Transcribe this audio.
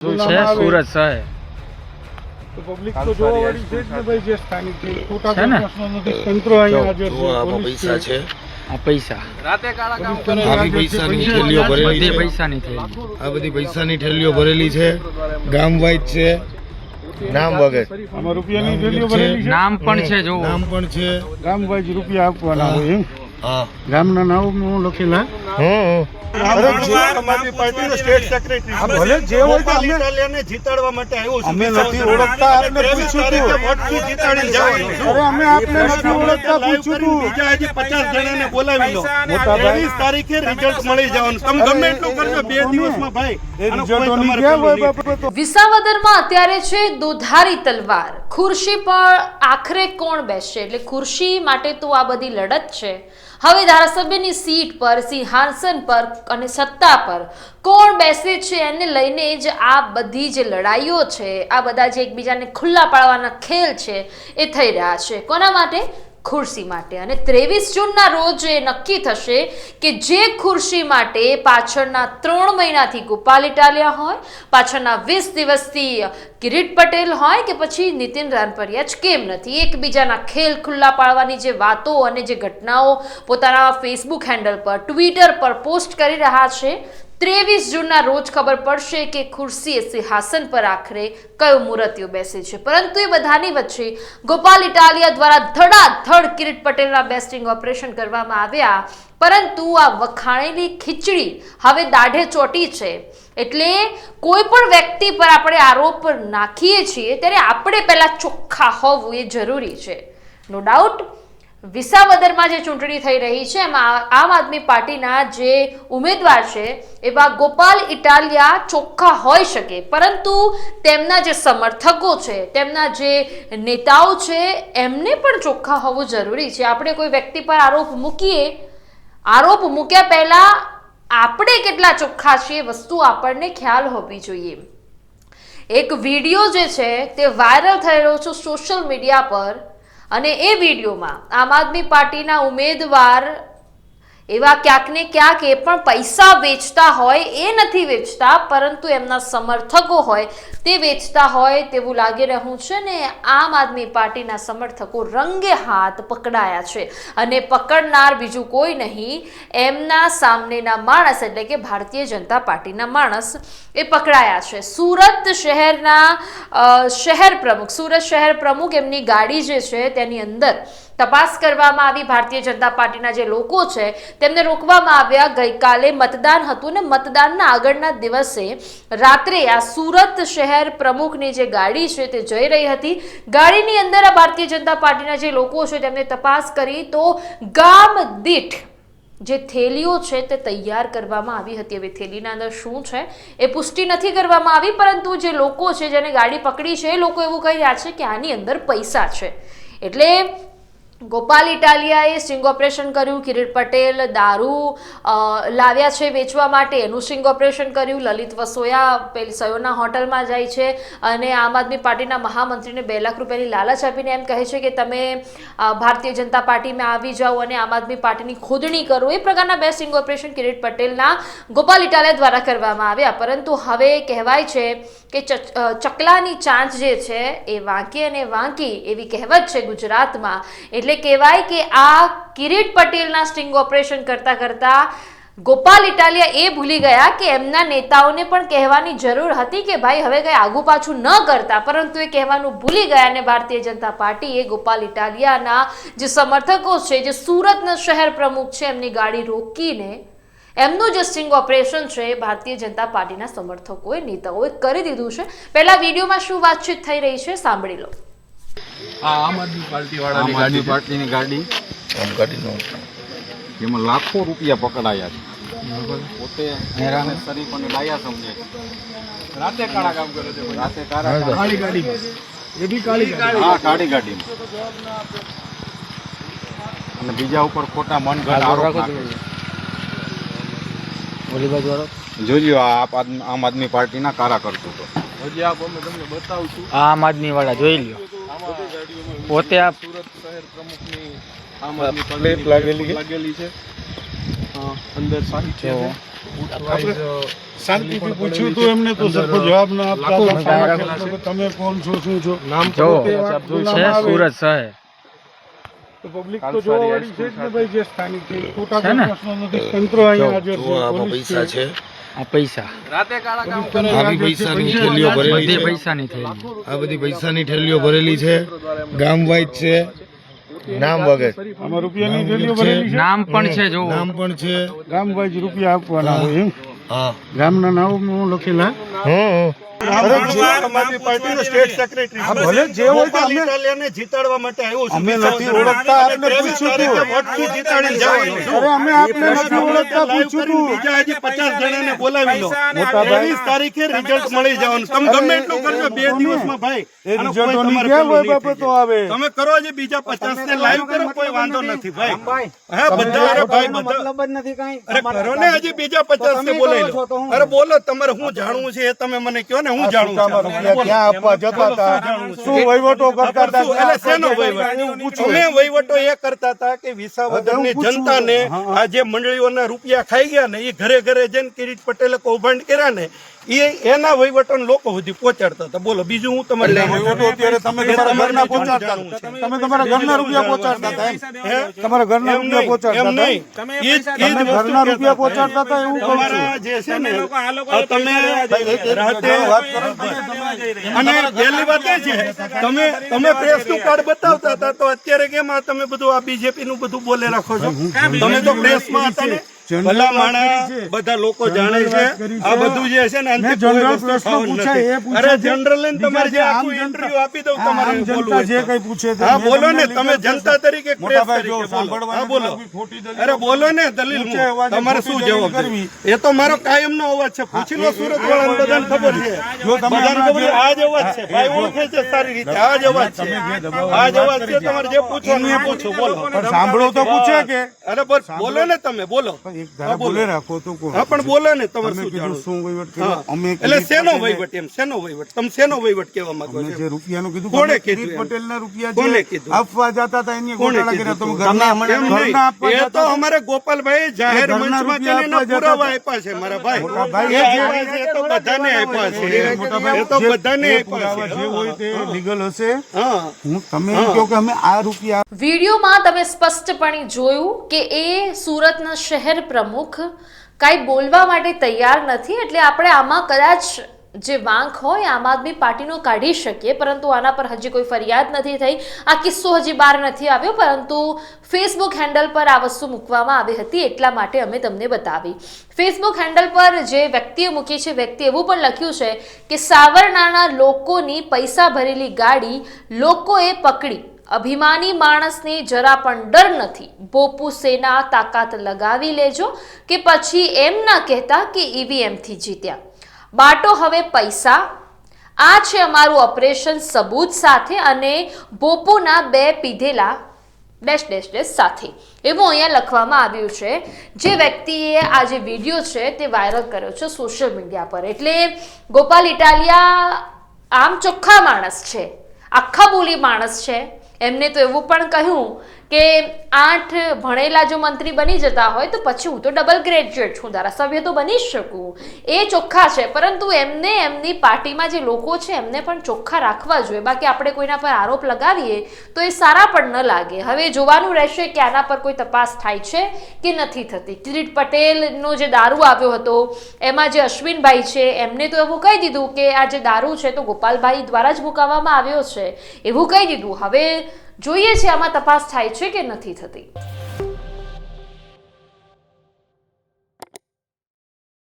સુરત શહેર તો પબ્લિક તો જોવા વાળી છે જ ને ભાઈ, જે સ્થાનિક છે ખોટા પ્રશ્નો નથી. તંત્ર અહીંયા હાજર છે, પૈસા છે, આ પૈસા આવી પૈસાની થેલીઓ ભરેલી છે, પૈસાની થેલી, આ બધી પૈસાની થેલીઓ ભરેલી છે, ગામ વાઇઝ છે, નામ વગર આમાં રૂપિયાની થેલીઓ ભરેલી છે, નામ પણ છે, જો નામ પણ છે, ગામ વાઇઝ રૂપિયા આપવાના હોય એમ. હા ગામના નામ લખેલા. આદમી પાર્ટીનો સ્ટેટ સેક્રેટરી ભલે જે હોય તો અમે ઇટાલિયાને જીતાડવા માટે આવ્યો છું. અમે નથી ઓળખતા, આપને પૂછ્યું હતું. વોટથી જીતાડી જવાનું છું. અરે અમે આપને નથી ઓળખતા, પૂછ્યું હતું. બીજા હજી 50 જણાને બોલાવી લો. મોટા ભાઈ 23 તારીખે રિઝલ્ટ મળી જવાનું. તમે ગમે એટલું કરજો, 2 દિવસમાં ભાઈ એ આનો રિઝલ્ટો કોઈ ની તમારે ક્યાં હોય પેલું બાપા? તો વિસાવદરમાં અત્યારે છે દુધારી તલવાર. ખુરશી પર આખરે કોણ બેસશે, એટલે ખુરશી માટે તો આ બધી લડત છે. હવે ધારાસભ્યની સીટ પર, સિંહાસન પર અને સત્તા પર કોણ બેસે છે એને લઈને જ આ બધી જે લડાઈઓ છે, આ બધા જે એકબીજાને ખુલ્લા પાડવાના ખેલ છે એ થઈ રહ્યા છે. કોના માટે? ખુરશી માટે. અને 23 જૂનના રોજ એ નક્કી થશે કે જે ખુરશી માટે પાછળના 3 મહિનાથી ગોપાલ ઇટાલિયા હોય, પાછળના 20 દિવસથી કિરીટ પટેલ હોય કે પછી નીતિન રાનપરિયા જ કેમ નથી, એકબીજાના ખેલ ખુલ્લા પાડવાની જે વાતો અને જે ઘટનાઓ પોતાના ફેસબુક હેન્ડલ પર, ટ્વિટર પર પોસ્ટ કરી રહ્યા છે, 23 જૂનના રોજ ખબર પડશે કે ખુરશી સિંહાસન પર આખરે કયો મૂર્તિઓ બેસે છે. પરંતુ એ બધાની વચ્ચે ગોપાલ ઇટાલિયા દ્વારા ધડાધડ કિરીટ પટેલના બેસ્ટિંગ ઓપરેશન કરવામાં આવ્યા. પરંતુ આ વખાણેલી ખીચડી હવે દાઢે ચોટી છે. એટલે કોઈ પણ વ્યક્તિ પર આપણે આરોપ નાખીએ છીએ ત્યારે આપણે પહેલા ચોખ્ખા હોવું એ જરૂરી છે. નો ડાઉટ વિસાવદરમાં જે ચૂંટણી થઈ રહી છે એમાં આમ આદમી પાર્ટીના જે ઉમેદવાર છે એવા ગોપાલ ઇટાલિયા ચોખ્ખા હોઈ શકે, પરંતુ તેમના જે સમર્થકો છે, તેમના જે નેતાઓ છે, એમને પણ ચોખ્ખા હોવું જરૂરી છે. આપણે કોઈ વ્યક્તિ પર આરોપ મૂક્યા પહેલા આપણે કેટલા ચોખ્ખા છીએ વસ્તુ આપણને ખ્યાલ હોવી જોઈએ. એક વિડીયો જે છે તે વાયરલ થઈ રહ્યો છે સોશિયલ મીડિયા પર, અને એ વિડીયોમાં આમ આદમી પાર્ટીના ઉમેદવાર એવા ક્યાંક ને ક્યાંક એ પણ પૈસા વેચતા હોય, એ નથી વેચતા પરંતુ એમના સમર્થકો હોય તે વેચતા હોય તેવું લાગી રહ્યું છે. ને આમ આદમી પાર્ટીના સમર્થકો રંગે હાથ પકડાયા છે, અને પકડનાર બીજું કોઈ નહીં, એમના સામનેના માણસ એટલે કે ભારતીય જનતા પાર્ટીના માણસ એ પકડાયા છે. સુરત શહેર પ્રમુખ એમની ગાડી જે છે તેની અંદર તપાસ કરવામાં આવી. ભારતીય જનતા પાર્ટીના જે લોકો છે તેમને રોકવામાં આવ્યા. ગઈકાલે મતદાન હતું ને મતદાનના આગળના દિવસે રાત્રે આ સુરત શહેર પ્રમુખની જે ગાડી છે તે જઈ રહી હતી. ગાડીની અંદર આ ભારતીય જનતા પાર્ટીના જે લોકો છે તેમને તપાસ કરી તો ગામ દીઠ જે થેલીઓ છે તે તૈયાર કરવામાં આવી હતી. હવે થેલીના અંદર શું છે એ પુષ્ટિ નથી કરવામાં આવી, પરંતુ જે લોકો છે જેને ગાડી પકડી છે એ લોકો એવું કહી રહ્યા છે કે આની અંદર પૈસા છે. એટલે ગોપાલ ઇટાલિયાએ સ્ટિંગ ઓપરેશન કર્યું, કિરીટ પટેલ દારૂ લાવ્યા છે વેચવા માટે એનું સ્ટિંગ ઓપરેશન કર્યું, લલિત વસોયા પેલી સયોના હોટલમાં જાય છે અને આમ આદમી પાર્ટીના મહામંત્રીને 2 લાખ રૂપિયાની લાલચ આપીને એમ કહે છે કે તમે ભારતીય જનતા પાર્ટીમાં આવી જાઓ અને આમ આદમી પાર્ટીની ખોદણી કરો. એ પ્રકારના 2 સ્ટિંગ ઓપરેશન કિરીટ પટેલના ગોપાલ ઇટાલિયા દ્વારા કરવામાં આવ્યા. પરંતુ હવે કહેવાય છે કે ચકલાની ચાંચ જે છે એ વાંકી અને વાંકી એવી કહેવત છે ગુજરાતમાં. એટલે કહેવાય કે આ કિરીટ પટેલના સ્ટિંગ ઓપરેશન કરતા ગોપાલ ઇટાલિયા એ ભૂલી ગયા કે એમના નેતાઓને પણ કહેવાની જરૂર હતી કે ભાઈ હવે કઈ આગુ પાછું ન કરતા, પરંતુ એ કહેવાનું ભૂલી ગયા. અને ભારતીય જનતા પાર્ટીએ ગોપાલ ઇટાલિયાના જે સમર્થકો છે, જે સુરતના શહેર પ્રમુખ છે, એમની ગાડી રોકીને એમનું જે સ્ટિંગ ઓપરેશન છે ભારતીય જનતા પાર્ટીના સમર્થકોએ, નેતાઓએ કરી દીધું છે. પહેલા વિડીયોમાં શું વાતચીત થઈ રહી છે સાંભળી લો. આમ આદમી પાર્ટીની ગાડી એમાં લાખો રૂપિયા પકડાયા છે. પોતે હેરાને શરીફ અને ડાયા સમજે, રાતે કાળા કામ કરે છે. રાતે કાળી ગાડીમાં, એ બી કાળી ગાડીમાં, અને બીજા ઉપર ખોટા મનગઢ આરોપ નાખે છે. જોજો આમ આદમી પાર્ટીના કારા કરતું તો હજી આપ અમે તમને બતાવશું. આમ આદમી વાળા જોઈ લ્યો, પોતે આ સુરત શહેર પ્રમુખની આમ આદમી પાર્ટી લાગેલી છે. અંદર સાહિત્ય છે. શાંતિથી પૂછ્યું હતું એમને તો સરખો જવાબ ના આપતા હતા. તમે કોણ છો, શું છો? જો તે વાત છે બોલવામાં આવે સુરત શહેર તો પબ્લિક તો જોવા વાળી છે જ ને ભાઈ, જે સ્થાનિક છે. ખોટા છે ને? કોઈ પ્રશ્નો નથી. તંત્ર અહીંયા હાજર જો છે, આમાં પોલીસ પૈસા છે. છે, આ પૈસા આવી પૈસાની થેલીઓ ભરેલી બધી છે, પૈસાની થેલી આ બધી પૈસાની થેલીઓ ભરેલી છે, ગામ વાઇઝ છે, નામ વગર આમાં રૂપિયાની થેલીઓ ભરેલી છે. નામ પણ છે જો નામ પણ છે. ગામ વાઇઝ રૂપિયા આપવાના હોય એમ. હા ગામના નામ લખેલા. અમારી પાર્ટીનો સ્ટેટ સેક્રેટરી હા, ભલે જે હોય તો ગોપાલ અમે- ઇટાલિયાને જીતાડવા માટે આવ્યો છું. અમે નથી ઓળખતા, આપને પૂછ્યું હતું. વોટથી જીતાડીને જવાનું છું. અરે અમે આપને નથી ઓળખતા, પૂછ્યું હતું. બીજા હજી 50 જણાને બોલાવી લો. મોટા ભાઈ. 23 તારીખે રિઝલ્ટ મળી જવાનું. તમે ગમે એટલું કરજો 2 દિવસમાં ભાઈ. એ આનો રિઝલ્ટોની કોઈ તમારે ક્યાં પેલું નહીં બાબતો થાય. આવે? તમે કરો જે બીજા 50 ને લાઈવ કરો, કોઈ વાંધો નથી ભાઈ. હા બધા, અરે ભાઈ બધા, અરે કરો ને, હજી બીજા 50 ને બોલાવી લો. અરે બોલો, તમારે શું જાણવું છે એ તમે મને કહો ને, હું જાણું આમાં છું. રૂપિયા ક્યાં આપવા જતા હતા, શું વહીવટો કરતા હતા, એટલે શેનો વહીવટ? એવું પૂછ્યું. અમે વહીવટો એ કરતા હતા કે વિસાવદરની એવું પૂછવું. જનતાને હા. આ જે મંડળીઓના રૂપિયા ખાઈ ગયા ને, એ ઘરે ઘરે જઈને કિરીટ પટેલે કૌભાંડ કર્યા ને, એના વહીવટોને લોકો સુધી પહોંચાડતા હતા. બોલો બીજું હું તમારે વહીવટો અત્યારે તમે તમારા ઘરના પહોંચાડતા હતા. તમે તમારા ઘરના રૂપિયા પહોંચાડતા હતા એમ? તમારા ઘરના રૂપિયા પહોંચાડતા એમ હતા નહીં. એમ? ઈ જ તમે વસ્તુ ઘરના કહેતા રૂપિયા હતા. પહોંચાડતા હતા એવું કહું છું. તમારા જે છે ને, તમે રાતે વાત કરો. અને પહેલી વાત એ છે, તમે પ્રેસનું કાર્ડ બતાવતા હતા, તો અત્યારે કેમ આ તમે બધું આ બીજેપી નું બધું બોલે રાખો છો? તમે તો પ્રેસમાં હતા ને. ભલા માણસ બધા લોકો જાણે છે આ બધું જે છે ને, અંતે કોઈ જનરલ વસ્તુ પ્રશ્નો થવાનું પૂછાય, એ નથી. પૂછાય અરે છે. જનરલ લઈને તમારે જે બીજા આખું આમ ઇન્ટરવ્યુ આપી દઉં, આમ તમારે જનતા બોલવું જે હોય કંઈ તો. પૂછે તે હા મેં બોલો તમને ને, તમે લીધા જનતા તરીકે મોટા પ્રેસ ભાઈ, જો તરીકે બોલો. સાંભળવાની હા બોલો. કોઈ ખોટી દલીલ અરે બોલો ને, દલીલ ઊંચે અવાજે તમારે શું ખોટી જવાબ દલીલ છે? એ તો મારો કાયમનો અવાજ છે. પૂછી લો સુરત વાળાને, બધાને ખબર છે. જો તમે બધાને ખબર છે. હમણાં આ જ અવાજ છે ભાઈ, ઓળખે છે સારી રીતે. આ જ અવાજ છે, આ જ અવાજ છે. તમારે જે પૂછવાનું એ પૂછો, બોલો. પણ સાંભળો તો પૂછે કે અરે બસ બોલો ને, તમે બોલો. એક ધારા બોલે રાખો તો કોણ? હા પણ બોલો ને, તમારે તમે શું કીધું જાણવું? શું વહીવટ હા. કર્યો? અમે એટલે કિરીટ શેનો પટેલને- વહીવટ? એમ શેનો વહીવટ? તમે શેનો વહીવટ કહેવા માંગો અમે છો? જે રૂપિયાનું કીધું, કોણે અમે કીધું કિરીટ એમ? પટેલના રૂપિયા કોણે જે કીધું? આપવા જતા હતા એની કોણે ગોટાળા કીધું? કર્યા. તમે એમ નહીં. ઘરના આપવા એ જતા તો હતા. અમારે ગોપાલભાઈ જાહેર ઘરના મંચમાં રૂપિયા કરીને આપવા જતા પુરાવા હતા. આપ્યા છે મારા ભાઈ. મોટા ભાઈ, એ આપ્યા છે, એ તો બધાને આપ્યા છે. મોટા ભાઈ, એ તો જે- બધાને જે આપ્યા પુરાવા છે. જે હોય તે લીગલ હશે. હા. હું તમે એમ કહો કે અમે આ રૂપિયા વિડીયોમાં તમે સ્પષ્ટપણે જોયું કે એ સુરતના શહેર પ્રમુખ કાંઈ બોલવા માટે તૈયાર નથી. એટલે આપણે આમાં કદાચ જે વાંક હોય આમ આદમી પાર્ટીનો કાઢી શકીએ, પરંતુ આના પર હજી કોઈ ફરિયાદ નથી થઈ. આ કિસ્સો હજી બહાર નથી આવ્યો, પરંતુ ફેસબુક હેન્ડલ પર આ વસ્તુ મૂકવામાં આવી હતી, એટલા માટે અમે તમને બતાવી. ફેસબુક હેન્ડલ પર જે વ્યક્તિએ મૂકી છે, વ્યક્તિ એવું પણ લખ્યું છે કે સાવરણાના લોકોની પૈસા ભરેલી ગાડી લોકોએ પકડી, અભિમાની માણસને જરા પણ ડર નથી. બોપુ સેના તાકાત લગાવી લેજો, કે પછી એમ ના કહેતા કે ઈવીએમથી જીત્યા. બાટો હવે પૈસા. આ છે અમારું ઓપરેશન સબૂત સાથે અને બોપુના 2 પીધેલા ડેશ ડેશ ડેશ સાથે, એવું અહીંયા લખવામાં આવ્યું છે. જે વ્યક્તિએ આ જે વિડીયો છે તે વાયરલ કર્યો છે સોશિયલ મીડિયા પર. એટલે ગોપાલ ઇટાલિયા આમ ચોખ્ખા માણસ છે, આખા બોલી માણસ છે. એમને તો એવું પણ કહ્યું કે 8 ભણેલા જો મંત્રી બની જતા હોય તો પછી હું તો ડબલ ગ્રેજ્યુએટ છું, ધારાસભ્ય તો બની જ શકું. એ ચોખ્ખા છે, પરંતુ એમને એમની પાર્ટીમાં જે લોકો છે એમને પણ ચોખ્ખા રાખવા જોઈએ. બાકી આપણે કોઈના પર આરોપ લગાવીએ તો એ સારા પણ ન લાગે. હવે જોવાનું રહેશે કે આના પર કોઈ તપાસ થાય છે કે નથી થતી. કિરીટ પટેલનો જે દારૂ આવ્યો હતો એમાં જે અશ્વિનભાઈ છે એમને તો એવું કહી દીધું કે આ જે દારૂ છે તો ગોપાલભાઈ દ્વારા જ મુકાવવામાં આવ્યો છે, એવું કહી દીધું. હવે જોઈએ છે આમાં તપાસ થાય છે કે નથી થતી.